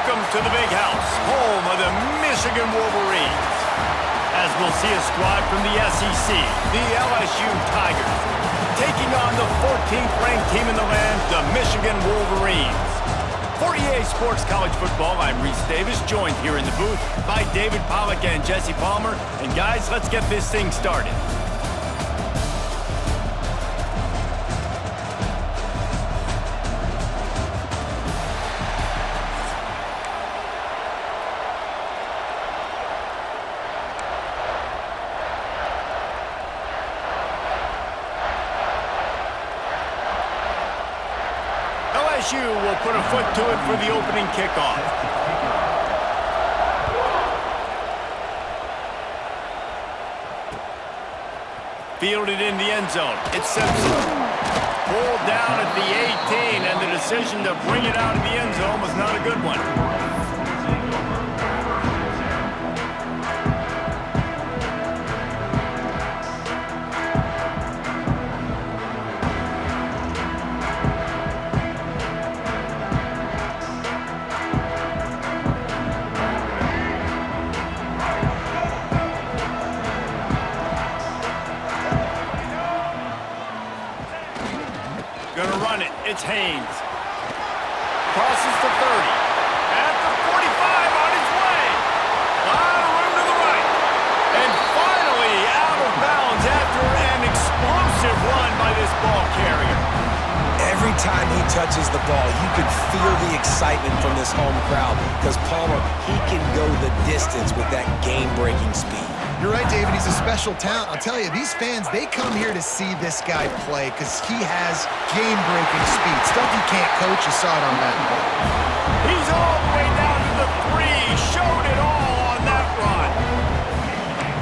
Welcome to the Big House, home of the Michigan Wolverines. As we'll see a squad from the SEC, the LSU Tigers, taking on the 14th ranked team in the land, the Michigan Wolverines. For EA Sports College Football, I'm Reese Davis, joined here in the booth by David Pollack and Jesse Palmer. And guys, let's get this thing started. LSU will put a foot to it for the opening kickoff. Fielded in the end zone. It's Simpson. Pulled down at the 18, and the decision to bring it out of the end zone was not a good one. Gonna run it. It's Haynes. Crosses the 30. At the 45 on his way. A lot of room to the right. And finally out of bounds after an explosive run by this ball carrier. Every time he touches the ball, you can feel the excitement from this home crowd because Palmer, he can go the distance with that game-breaking speed. You're right, David. He's a special talent. I'll tell you, these fans, they come here to see this guy play because he has game-breaking speed. Stuff you can't coach. You saw it on that play. He's all the way down to the 3. Showed it all on that run.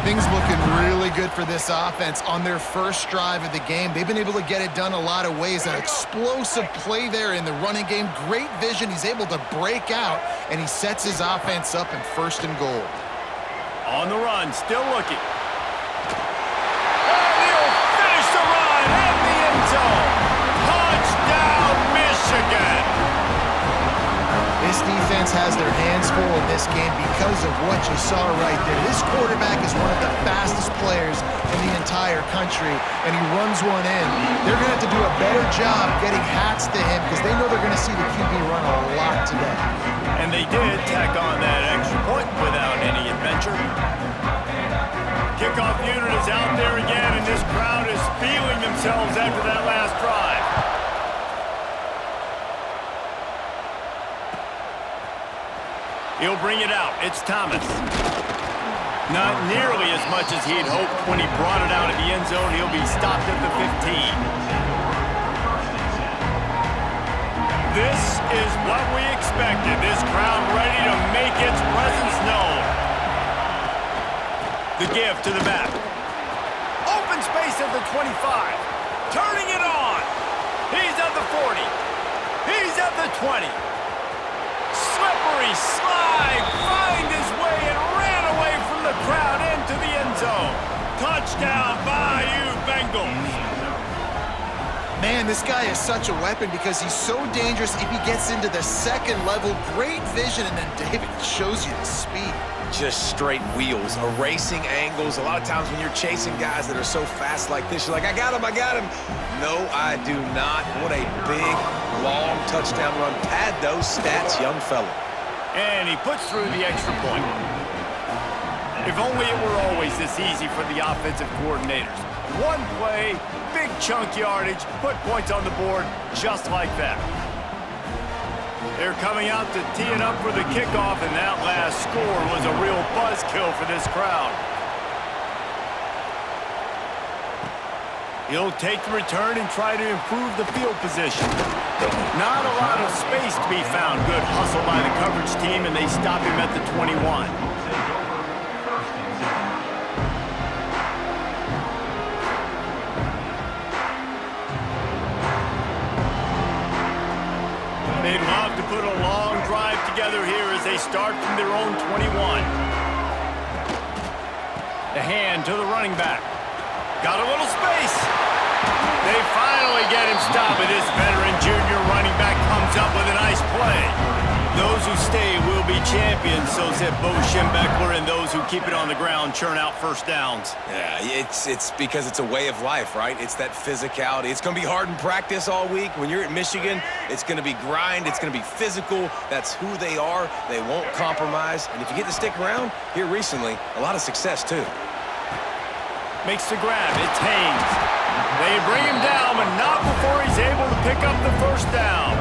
Things looking really good for this offense on their first drive of the game. They've been able to get it done a lot of ways. An explosive play there in the running game. Great vision. He's able to break out, and he sets his offense up in 1st and goal. On the run, still looking. And he'll finish the run in the end zone. Touchdown, Michigan. This defense has their hands full in this game because of what you saw right there. This quarterback is one of the fastest players in the entire country, and he runs one in. They're going to have to do a better job getting hats to him because they know they're going to see the QB run a lot today. And they did tack on that extra point without any adventure. Kickoff unit is out there again, and this crowd is feeling themselves after that last drive. He'll bring it out. It's Thomas. Not nearly as much as he'd hoped when he brought it out of the end zone. He'll be stopped at the 15. This is what we expected. This crowd ready to make its presence known. The give to the back. Open space at the 25. Turning it on. He's at the 40. He's at the 20. Slippery slide. Find his way and ran away from the crowd into the end zone. Touchdown, Bayou Bengals. Man, this guy is such a weapon because he's so dangerous if he gets into the second level. Great vision, and then David shows you the speed. Just straight wheels, erasing angles. A lot of times when you're chasing guys that are so fast like this, you're like, I got him, I got him. No, I do not. What a big, long touchdown run. Pad those stats, young fella. And he puts through the extra point. If only it were always this easy for the offensive coordinators. One play, big chunk yardage, put points on the board just like that. They're coming out to tee it up for the kickoff, and that last score was a real buzzkill for this crowd. He'll take the return and try to improve the field position. Not a lot of space to be found. Good hustle by the coverage team, and they stop him at the 21. They'd love to put a long drive together here as they start from their own 21. The hand to the running back. Got a little space. They finally get him stopped, but this veteran junior running back comes up with a nice play. Those who stay will be champions, so said Bo Schembechler, and those who keep it on the ground churn out first downs. Yeah, it's because it's a way of life, right? It's that physicality. It's going to be hard in practice all week. When you're at Michigan, it's going to be grind. It's going to be physical. That's who they are. They won't compromise. And if you get to stick around, here recently, a lot of success, too. Makes the grab. It's Haynes. They bring him down, but not before he's able to pick up the first down.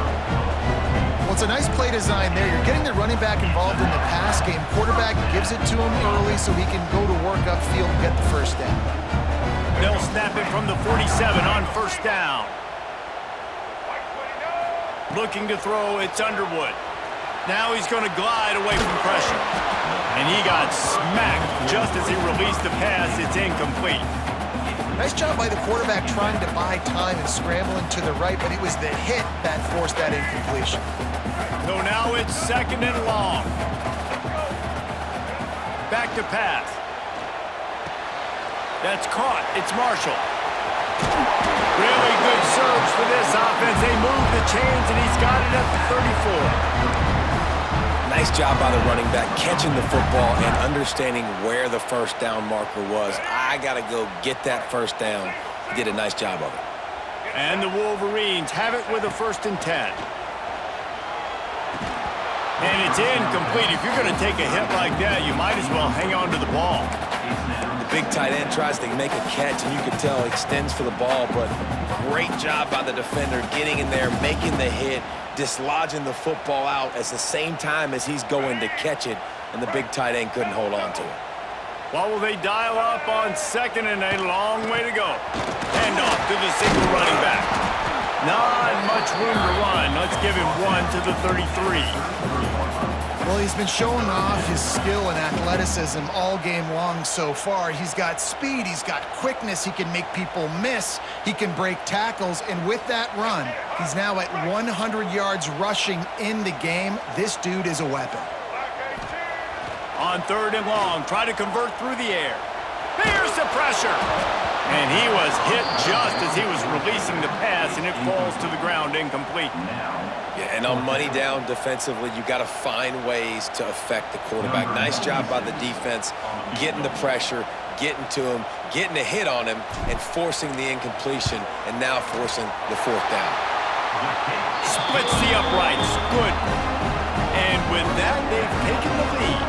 Well, it's a nice play design there. You're getting the running back involved in the pass game. Quarterback gives it to him early so he can go to work upfield and get the first down. They'll snap it from the 47 on first down. Looking to throw, it's Underwood. Now he's going to glide away from pressure. And he got smacked just as he released the pass. It's incomplete. Nice job by the quarterback trying to buy time and scrambling to the right, but it was the hit that forced that incompletion. So now it's 2nd and long. Back to pass. That's caught. It's Marshall. Really good surge for this offense. They move the chains, and he's got it at the 34. Nice job by the running back catching the football and understanding where the first down marker was. I got to go get that first down. He did a nice job of it. And the Wolverines have it with a 1st and 10. And it's incomplete. If you're going to take a hit like that, you might as well hang on to the ball. The big tight end tries to make a catch, and you can tell he extends for the ball, but great job by the defender getting in there, making the hit, dislodging the football out at the same time as he's going to catch it, and the big tight end couldn't hold on to it. What will they dial up on 2nd and a long way to go? Hand off to the single running back. Not much room to run. Let's give him 1 to the 33. Well, he's been showing off his skill and athleticism all game long so far. He's got speed, he's got quickness, he can make people miss, he can break tackles, and with that run, he's now at 100 yards rushing in the game. This dude is a weapon. On 3rd and long, try to convert through the air. Here's the pressure. And he was hit just as he was releasing the pass, and it falls to the ground incomplete. Yeah, and on money down defensively, you got to find ways to affect the quarterback. Nice job by the defense, getting the pressure, getting to him, getting a hit on him, and forcing the incompletion, and now forcing the 4th down. Splits the uprights. Good. And with that, they've taken the lead.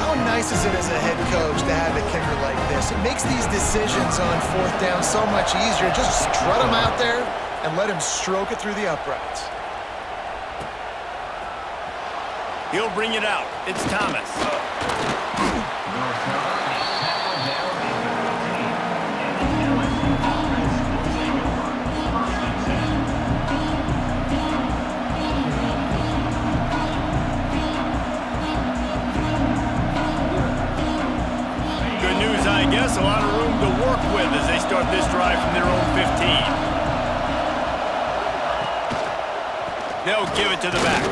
How nice is it as a head coach to have a kicker like this? It makes these decisions on 4th down so much easier. Just strut him out there and let him stroke it through the uprights. He'll bring it out. It's Thomas. Good news, I guess. A lot of room to work with as they start this drive from their own 15. They'll give it to the back.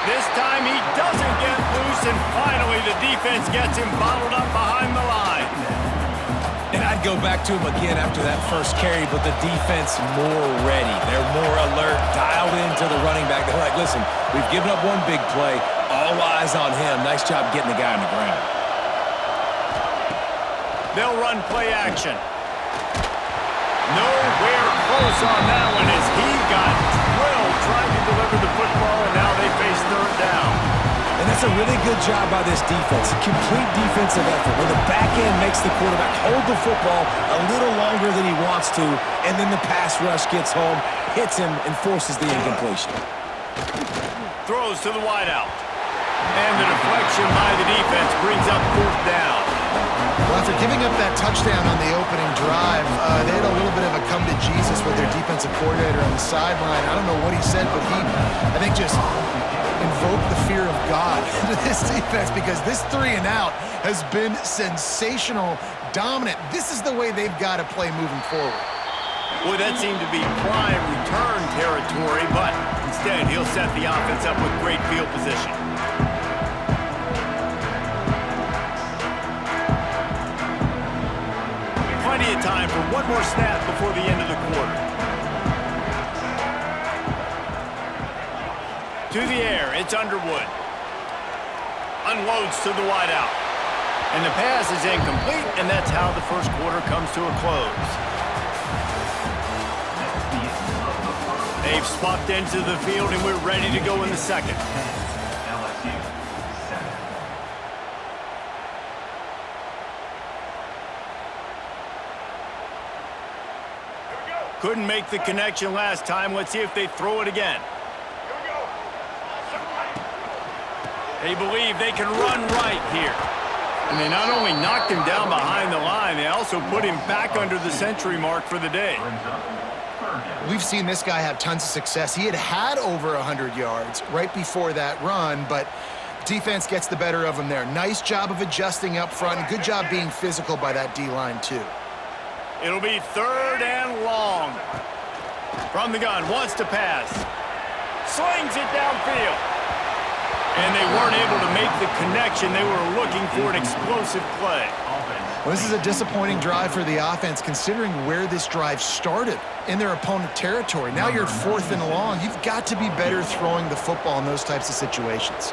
This time he doesn't get loose, and finally the defense gets him bottled up behind the line. And I'd go back to him again after that first carry, but the defense more ready. They're more alert, dialed into the running back. They're like, listen, we've given up one big play. All eyes on him. Nice job getting the guy on the ground. They'll run play action. Nowhere close on that one as he got drilled trying to deliver the football, and now they face 3rd down. And that's a really good job by this defense. Complete defensive effort. When the back end makes the quarterback hold the football a little longer than he wants to, and then the pass rush gets home, hits him, and forces the incompletion. Throws to the wideout. And the deflection by the defense brings up 4th down. Well, after giving up that touchdown on the opening drive, they had a little bit of a come to Jesus with their defensive coordinator on the sideline. I don't know what he said, but he, I think, just invoked the fear of God into this defense, because this 3 and out has been sensational, dominant. This is the way they've got to play moving forward. Boy, that seemed to be prime return territory, but instead he'll set the offense up with great field position. Plenty of time for one more snap before the end of the quarter. To the air, it's Underwood. Unloads to the wideout. And the pass is incomplete, and that's how the first quarter comes to a close. They've swapped into the field, and we're ready to go in the second. Couldn't make the connection last time. Let's see if they throw it again. They believe they can run right here. And they not only knocked him down behind the line, they also put him back under the century mark for the day. We've seen this guy have tons of success. He had over 100 yards right before that run, but defense gets the better of him there. Nice job of adjusting up front, and good job being physical by that D-line too. It'll be 3rd and long. From the gun, wants to pass. Slings it downfield. And they weren't able to make the connection. They were looking for an explosive play. Well, this is a disappointing drive for the offense, considering where this drive started in their opponent territory. Now you're 4th and long. You've got to be better throwing the football in those types of situations.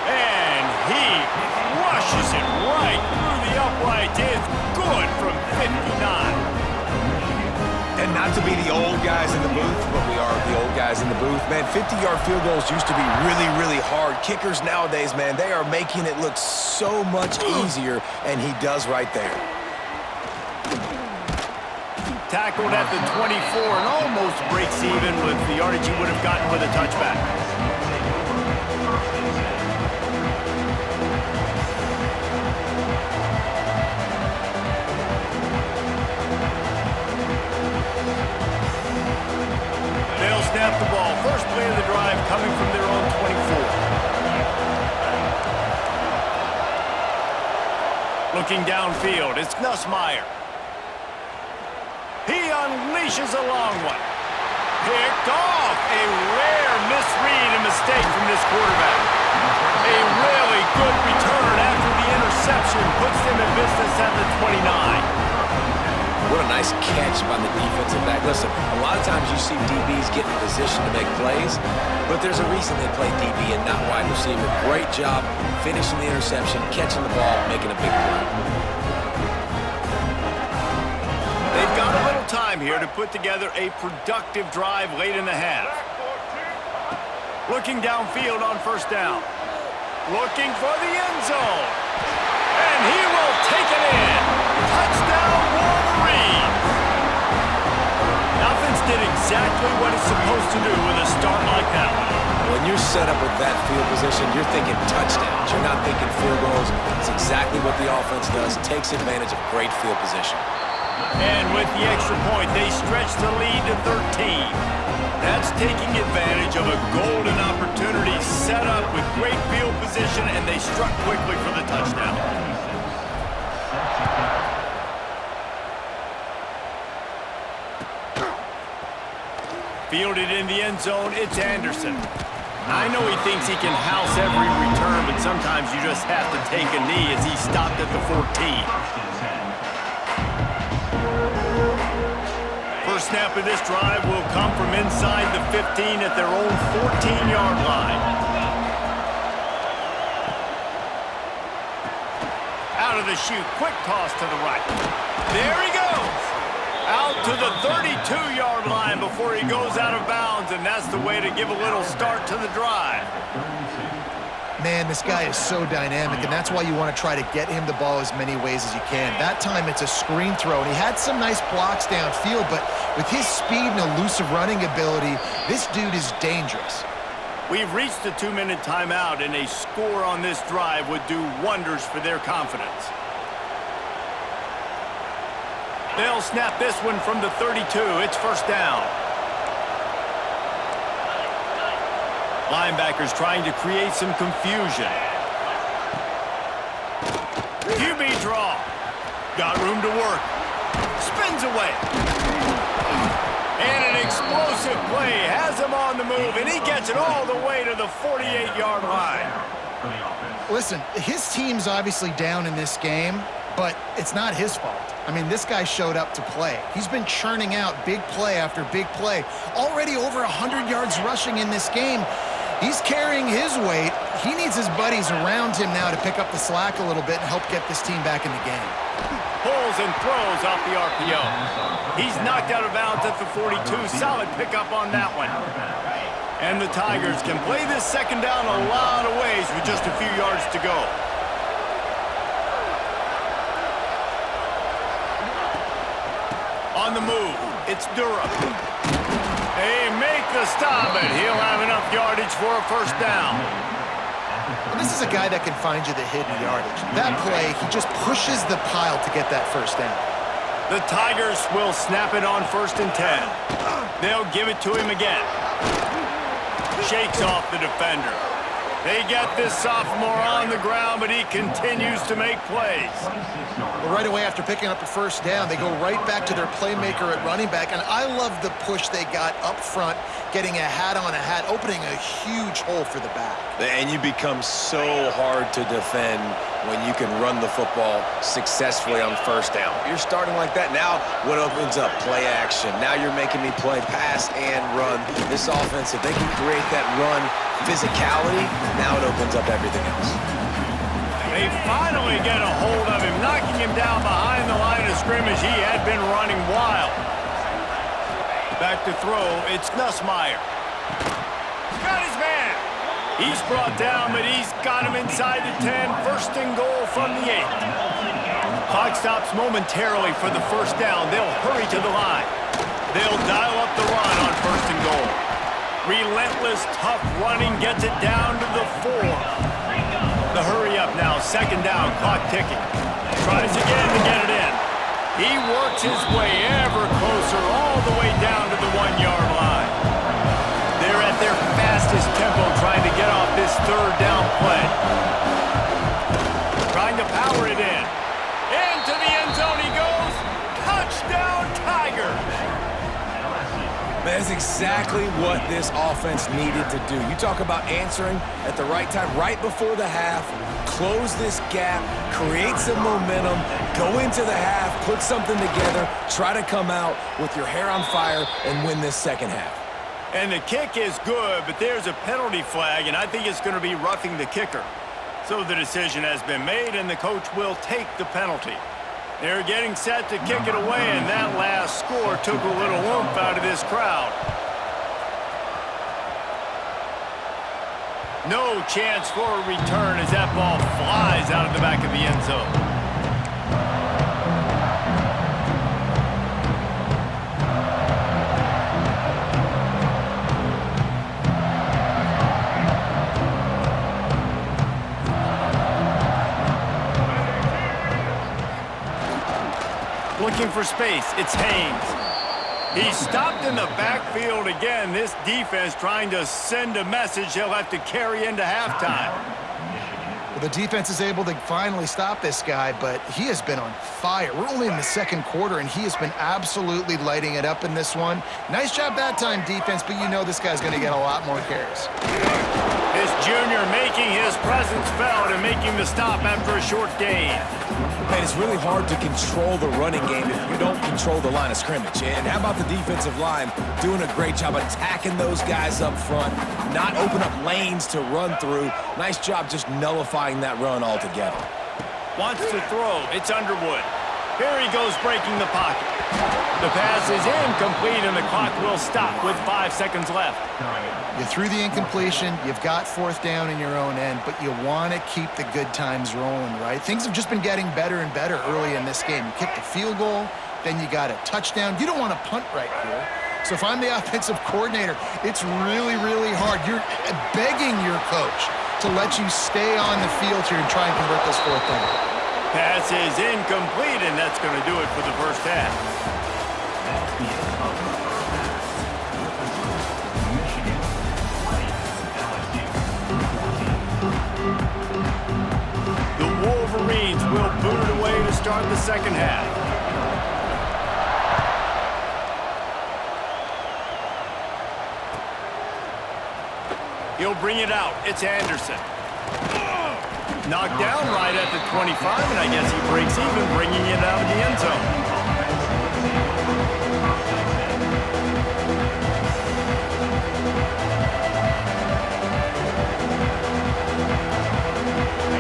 And he rushes it right through the uprights. It's good from 59. And not to be the old guys in the booth, but we are the old guys in the booth. Man, 50-yard field goals used to be really, really hard. Kickers nowadays, man, they are making it look so much easier, and he does right there. Tackled at the 24 and almost breaks even with the yardage he would have gotten with a touchback. They'll snap the ball. First play of the drive coming from their own 24. Looking downfield, it's Nussmeier. He unleashes a long one. Picked off. A rare misread and mistake from this quarterback. A really good return after the interception puts them in business at the 29. What a nice catch by the defensive back. Listen, a lot of times you see DBs get in position to make plays, but there's a reason they play DB and not wide receiver. Great job finishing the interception, catching the ball, making a big play. They've got a little time here to put together a productive drive late in the half. Looking downfield on first down. Looking for the end zone. And he will take it in. Touchdown, Wolverines. Offense did exactly what it's supposed to do with a start like that one. When you're set up with that field position, you're thinking touchdowns. You're not thinking field goals. It's exactly what the offense does. It takes advantage of great field position. And with the extra point, they stretch the lead to 13. That's taking advantage of a golden opportunity set up with great field position, and they struck quickly for the touchdown. Fielded in the end zone, it's Anderson. I know he thinks he can house every return, but sometimes you just have to take a knee as he stopped at the 14. First snap of this drive will come from inside the 15 at their own 14-yard line. Out of the chute, quick toss to the right. There he goes. Out to the 32-yard line before he goes out of bounds, and that's the way to give a little start to the drive. Man, this guy is so dynamic, and that's why you want to try to get him the ball as many ways as you can. That time it's a screen throw, and he had some nice blocks downfield, but with his speed and elusive running ability, this dude is dangerous. We've reached the 2-minute timeout, and a score on this drive would do wonders for their confidence. They'll snap this one from the 32. It's first down. Linebackers trying to create some confusion. QB draw. Got room to work. Spins away. And an explosive play has him on the move, and he gets it all the way to the 48-yard line. Listen, his team's obviously down in this game, but it's not his fault. I mean, this guy showed up to play. He's been churning out big play after big play. Already over 100 yards rushing in this game. He's carrying his weight. He needs his buddies around him now to pick up the slack a little bit and help get this team back in the game. Pulls and throws off the RPO. He's knocked out of bounds at the 42. Solid pickup on that one. And the Tigers can play this second down a lot of ways with just a few yards to go. On the move, it's Durham. They make the stop, and he'll have enough yardage for a first down. And this is a guy that can find you the hidden yardage. That play, he just pushes the pile to get that first down. The Tigers will snap it on 1st and 10. They'll give it to him again. Shakes off the defender. They get this sophomore on the ground, but he continues to make plays. Well, right away after picking up a first down, they go right back to their playmaker at running back. And I love the push they got up front, getting a hat on a hat, opening a huge hole for the back. And you become so hard to defend when you can run the football successfully on first down. You're starting like that. Now what opens up? Play action. Now you're making me play pass and run. This offense, if they can create that run physicality, now it opens up everything else. They finally get a hold of him, knocking him down behind the line of scrimmage. He had been running wild. Back to throw, it's Nussmeier. Got his man. He's brought down, but he's got him inside the 10. 1st and goal from the 8. Clock stops momentarily for the first down. They'll hurry to the line. They'll dial up the run on 1st and goal. Relentless, tough running gets it down to the 4. The hurry up now, 2nd down, clock ticking. Tries again to get it in. He works his way ever closer all the way down to the 1-yard line. They're at their fastest tempo trying to get off this 3rd down play. Trying to power it in. Into the end zone he goes. Touchdown, Tigers! That's exactly what this offense needed to do. You talk about answering at the right time, right before the half, close this gap, create some momentum, go into the half, put something together, try to come out with your hair on fire and win this second half. And the kick is good, but there's a penalty flag, and I think it's going to be roughing the kicker. So the decision has been made, and the coach will take the penalty. They're getting set to kick it away, and that last score took a little oomph out of this crowd. No chance for a return as that ball flies out of the back of the end zone. Looking for space, it's Haynes. He's stopped in the backfield again. This defense trying to send a message they'll have to carry into halftime. Well, the defense is able to finally stop this guy, but he has been on fire. We're only in the 2nd quarter, and he has been absolutely lighting it up in this one. Nice job that time, defense, but you know this guy's going to get a lot more carries. This junior making his presence felt and making the stop after a short gain. Man, it's really hard to control the running game if you don't control the line of scrimmage. And how about the defensive line doing a great job attacking those guys up front, not open up lanes to run through. Nice job just nullifying that run altogether. Wants to throw. It's Underwood. Here he goes breaking the pocket. The pass is incomplete, and the clock will stop with 5 seconds left. You threw the incompletion, you've got 4th down in your own end, but you want to keep the good times rolling, right? Things have just been getting better and better early in this game. You kicked the field goal, then you got a touchdown. You don't want to punt right here. So if I'm the offensive coordinator, it's really, really hard. You're begging your coach to let you stay on the field here and try and convert this 4th down. Pass is incomplete, and that's going to do it for the first half. The Wolverines will boot it away to start the second half. He'll bring it out. It's Anderson. Knocked down right at the 25, and I guess he breaks even, bringing it out of the end zone.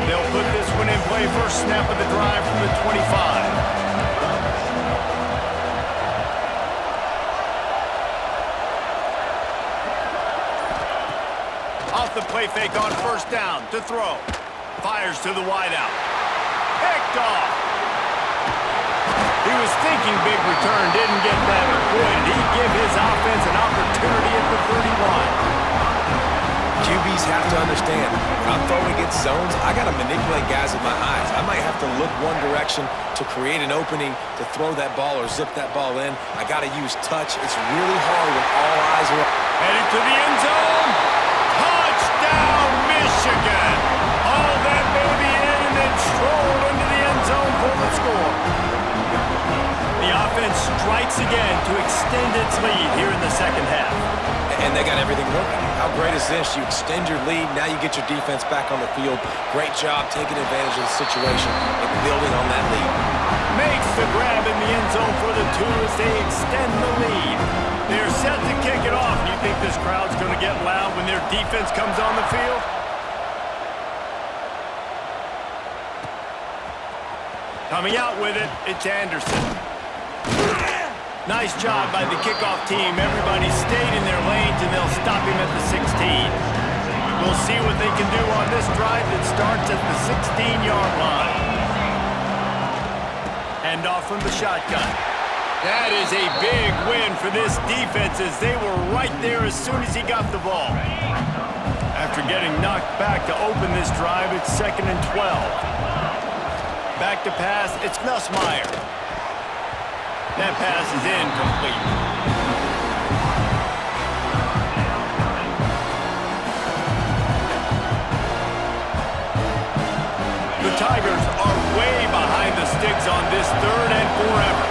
They'll put this one in play, first snap of the drive from the 25. Off the play fake on first down to throw. Fires to the wideout. Picked off. He was thinking big return, didn't get that, but boy, did he give his offense an opportunity at the 31. QBs have to understand, when I'm throwing against zones, I got to manipulate guys with my eyes. I might have to look one direction to create an opening to throw that ball or zip that ball in. I got to use touch. It's really hard when all eyes are headed to the end zone. Touchdown, Michigan. All that baby in and then strolled into the end zone for the score. The offense strikes again to extend its lead here in the second half. And they got everything working. How great is this? You extend your lead, now you get your defense back on the field. Great job taking advantage of the situation and building on that lead. Makes the grab in the end zone for the two as they extend the lead. They're set to kick it off. Do you think this crowd's going to get loud when their defense comes on the field? Coming out with it, it's Anderson. Nice job by the kickoff team. Everybody stayed in their lanes, and they'll stop him at the 16. We'll see what they can do on this drive that starts at the 16-yard line. Hand off from the shotgun. That is a big win for this defense as they were right there as soon as he got the ball. After getting knocked back to open this drive, it's 2nd and 12. Back to pass, it's Nussmeier. That pass is incomplete. The Tigers are way behind the sticks on this 3rd and forever.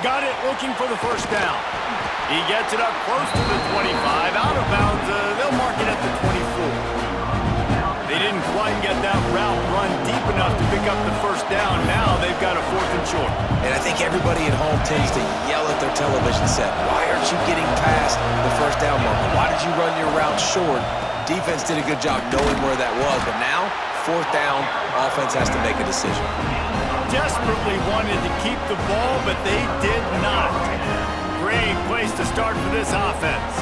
Got it, looking for the first down. He gets it up close to the 25. Out of bounds, they'll mark it at the 24. They didn't quite get that route run deep enough to pick up the first down. Now they've got a 4th and short. And I think everybody at home tends to yell at their television set. Why aren't you getting past the first down marker? Why did you run your route short? Defense did a good job knowing where that was. But now, 4th down, offense has to make a decision. Desperately wanted to keep the ball, but they did not. Great place to start for this offense.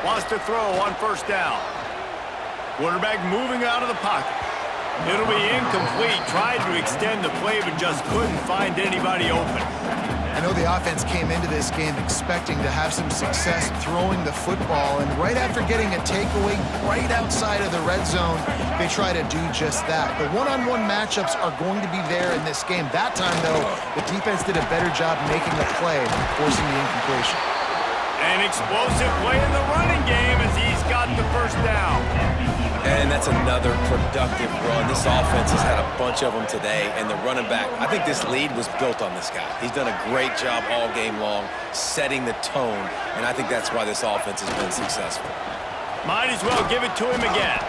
Wants to throw on first down. Quarterback moving out of the pocket. It'll be incomplete. Tried to extend the play, but just couldn't find anybody open. I know the offense came into this game expecting to have some success throwing the football, and right after getting a takeaway right outside of the red zone, they try to do just that. The one-on-one matchups are going to be there in this game. That time, though, the defense did a better job making the play, forcing the incompletion. An explosive play in the running game as he's got the first down. And that's another productive run. This offense has had a bunch of them today, and the running back, I think this lead was built on this guy. He's done a great job all game long, setting the tone, and I think that's why this offense has been successful. Might as well give it to him again.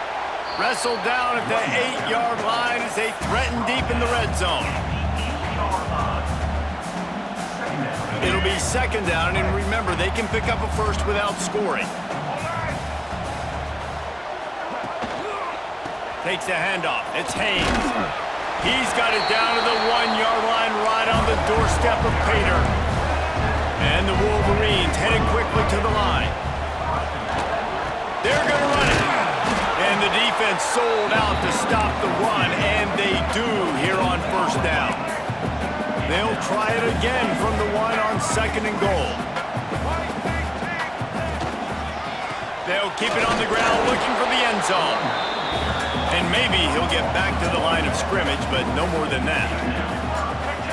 Wrestled down at the 8-yard line as they threaten deep in the red zone. It'll be 2nd down, and remember, they can pick up a first without scoring. Takes the handoff. It's Haynes. He's got it down to the 1-yard line right on the doorstep of Pater. And the Wolverines headed quickly to the line. They're going to run it. And the defense sold out to stop the run, and they do here on first down. They'll try it again from the 1 on 2nd and goal. They'll keep it on the ground looking for the end zone. And maybe he'll get back to the line of scrimmage, but no more than that.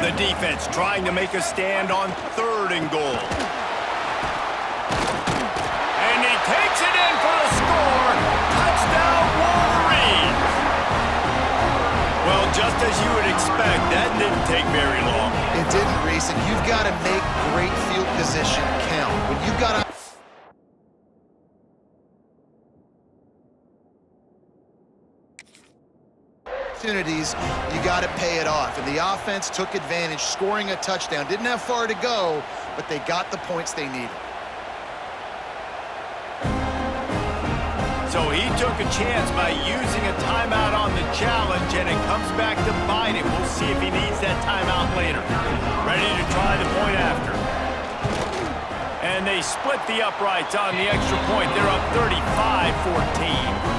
The defense trying to make a stand on 3rd and goal. And he takes it in for a score. Touchdown, Wolverines. Well, just as you would expect, that didn't take very long. It didn't, Reese, and you've got to make great field position count. When you've got to opportunities, you got to pay it off. And the offense took advantage, scoring a touchdown. Didn't have far to go, but they got the points they needed. So he took a chance by using a timeout on the challenge, and it comes back to bite him. We'll see if he needs that timeout later. Ready to try the point after. And they split the uprights on the extra point. They're up 35-14.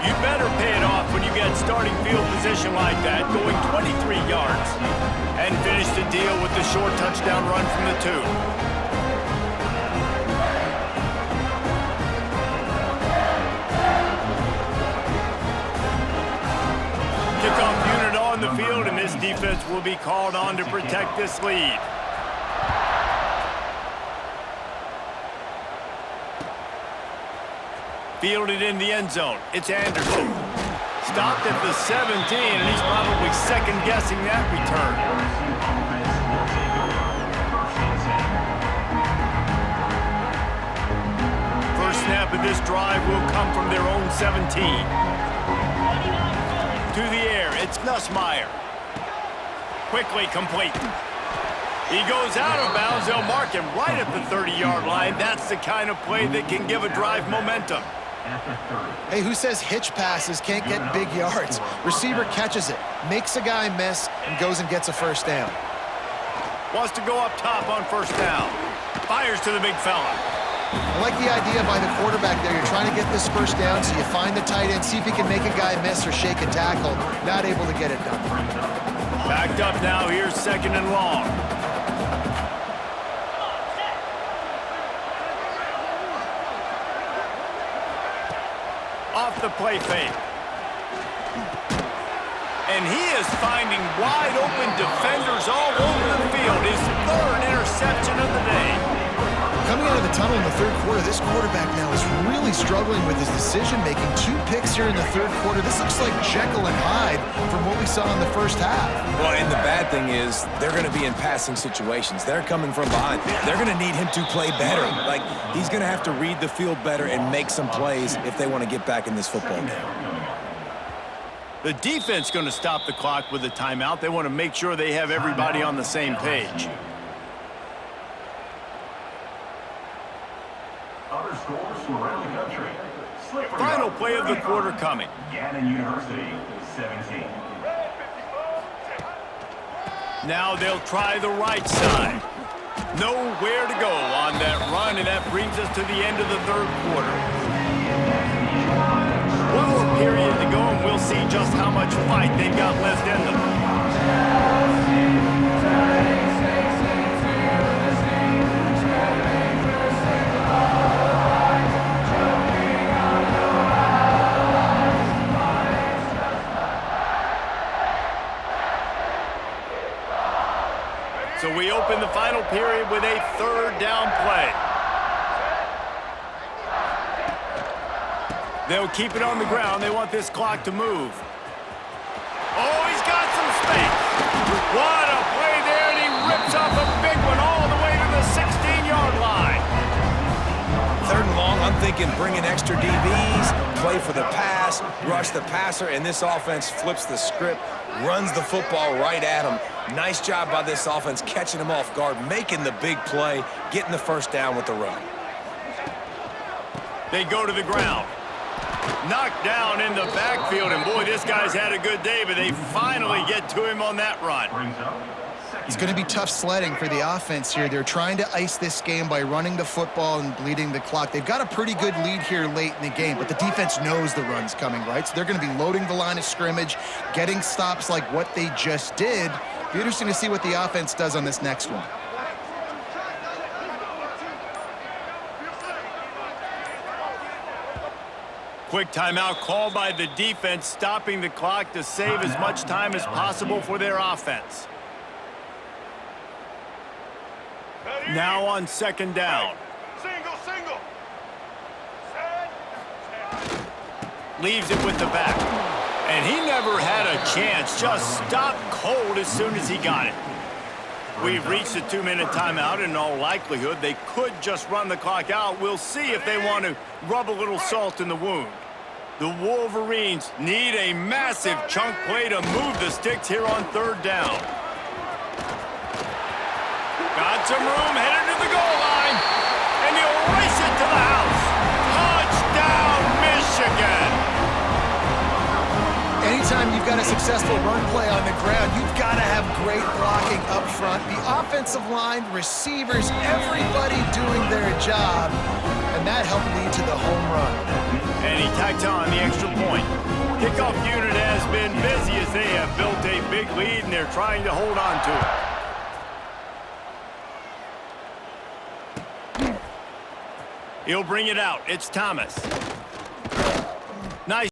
You better pay it off when you get starting field position like that, going 23 yards. And finish the deal with the short touchdown run from the 2. Kickoff unit on the field, and this defense will be called on to protect this lead. Fielded in the end zone. It's Anderson. Stopped at the 17, and he's probably second-guessing that return. First snap of this drive will come from their own 17. To the air, it's Nussmeier. Quickly complete. He goes out of bounds. They'll mark him right at the 30-yard line. That's the kind of play that can give a drive momentum. Hey, who says hitch passes can't get big yards? Receiver catches it, makes a guy miss, and goes and gets a first down. Wants to go up top on first down. Fires to the big fella. I like the idea by the quarterback there. You're trying to get this first down, so you find the tight end, see if he can make a guy miss or shake a tackle. Not able to get it done. Backed up now. Here's second and long. Off the play fake. And he is finding wide open defenders all over the field. His third interception of the day. Coming out of the tunnel in the third quarter, this quarterback now is really struggling with his decision-making. 2 picks here in the third quarter. This looks like Jekyll and Hyde from what we saw in the first half. Well, and the bad thing is they're going to be in passing situations. They're coming from behind. They're going to need him to play better. Like, he's going to have to read the field better and make some plays if they want to get back in this football game. The defense going to stop the clock with a timeout. They want to make sure they have everybody on the same page. Other scores from around the country. Final play of the quarter coming. Gannon University, 17. Now they'll try the right side. Nowhere to go on that run, and that brings us to the end of the third quarter. One more period to go, and we'll see just how much fight they've got left in them. So we open the final period with a third down play. They'll keep it on the ground. They want this clock to move. Oh, he's got some space. What a play there, and he rips off a big one all the way to the 16-yard line. Third and long, I'm thinking bring in extra DBs, play for the pass, rush the passer, and this offense flips the script, runs the football right at him. Nice job by this offense catching him off guard, making the big play, getting the first down with the run. They go to the ground. Knocked down in the backfield, and boy, this guy's had a good day, but they finally get to him on that run. It's going to be tough sledding for the offense here. They're trying to ice this game by running the football and bleeding the clock. They've got a pretty good lead here late in the game, but the defense knows the run's coming, right? So they're going to be loading the line of scrimmage, getting stops like what they just did. Be interesting to see what the offense does on this next one. Quick timeout called by the defense, stopping the clock to save as much time as possible for their offense. Now on second down. Single. Leaves it with the back. And he never had a chance. Just stopped cold as soon as he got it. We've reached a 2-minute timeout, and in all likelihood, they could just run the clock out. We'll see if they want to rub a little salt in the wound. The Wolverines need a massive chunk play to move the sticks here on third down. Got some room, headed to the goal line, and he'll race it to the house. Touchdown, Michigan! Anytime you've got a successful run play on the ground, you've got to have great blocking up front. The offensive line, receivers, everybody doing their job, and that helped lead to the home run. And he tacked on the extra point. Kickoff unit has been busy as they have built a big lead, and they're trying to hold on to it. He'll bring it out. It's Thomas.